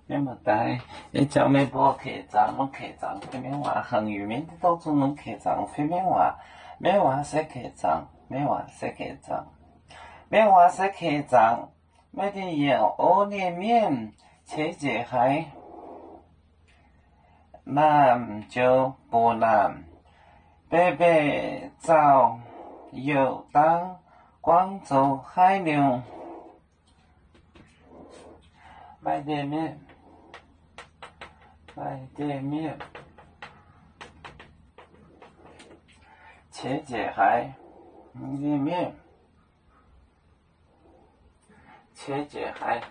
咩物代？你叫咩波客栈？侬客栈方面话，汉语面的当中侬客栈方面话，咩话说客栈？咩话说客栈？咩话说客栈？咩的有欧连面、切姐海、南就不南，北北找有当广州海牛。买点面，买点面，切姐海，点面，切姐海，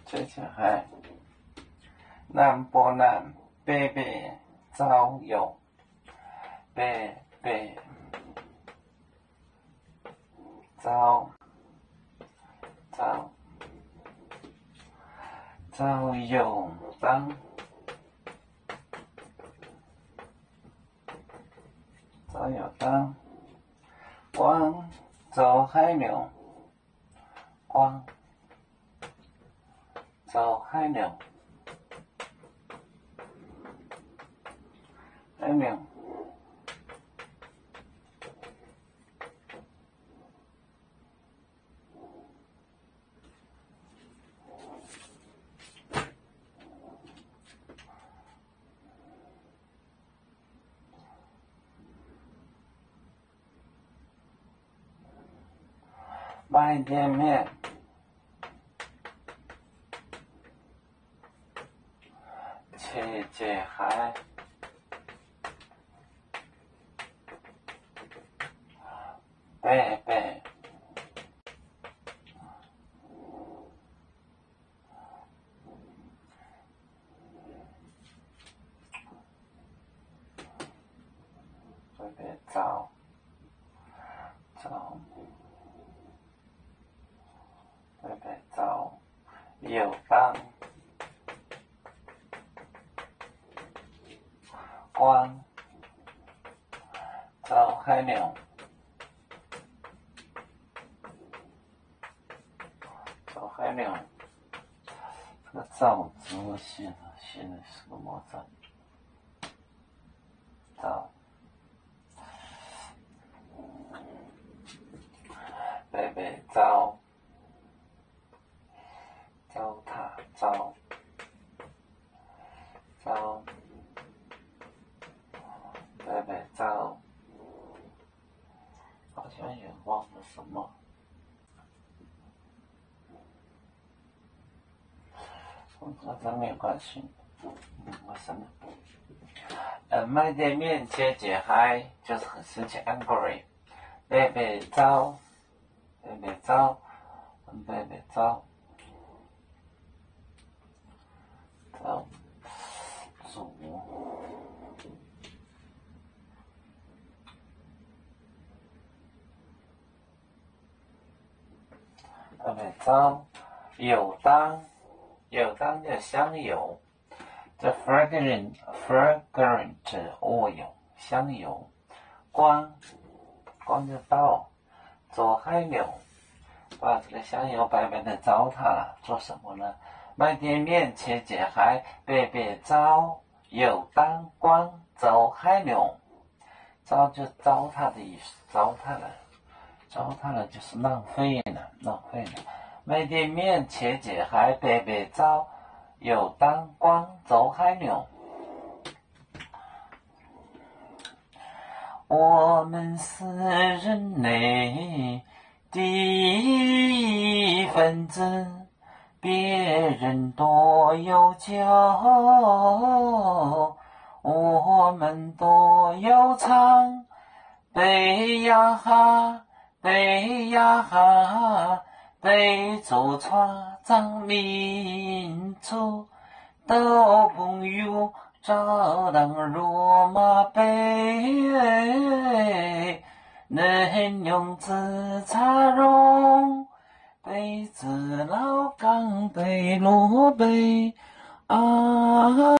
切姐海，南波南，北北找有，北北。找有当，找有当，广州海牛，广州海牛，海牛。买点面，切姐海，北北，北北找。北北找有当广州海牛，找海牛。这个找字写的是个么字？找北北找。北北找，好像也忘了什么。这没有关系，为什么？买点面切姐海就是很生气 angry， 北北找，北北找，北北找。煮北北找有当叫香油，这 fragrant oil 香油，光就倒，做海牛，把这个香油白白的糟蹋了，做什么呢？买点面切姐海，北北找有当广州海牛，糟就糟蹋的意思，糟蹋了就是浪费了。买点面切姐海，北北找有当广州海牛。我们是人类的一份子，别人多有酒，我们多有唱。背呀哈，背呀哈，背着船长民族，都不有照当罗马杯，能用自茶容，杯子老钢杯罗杯啊。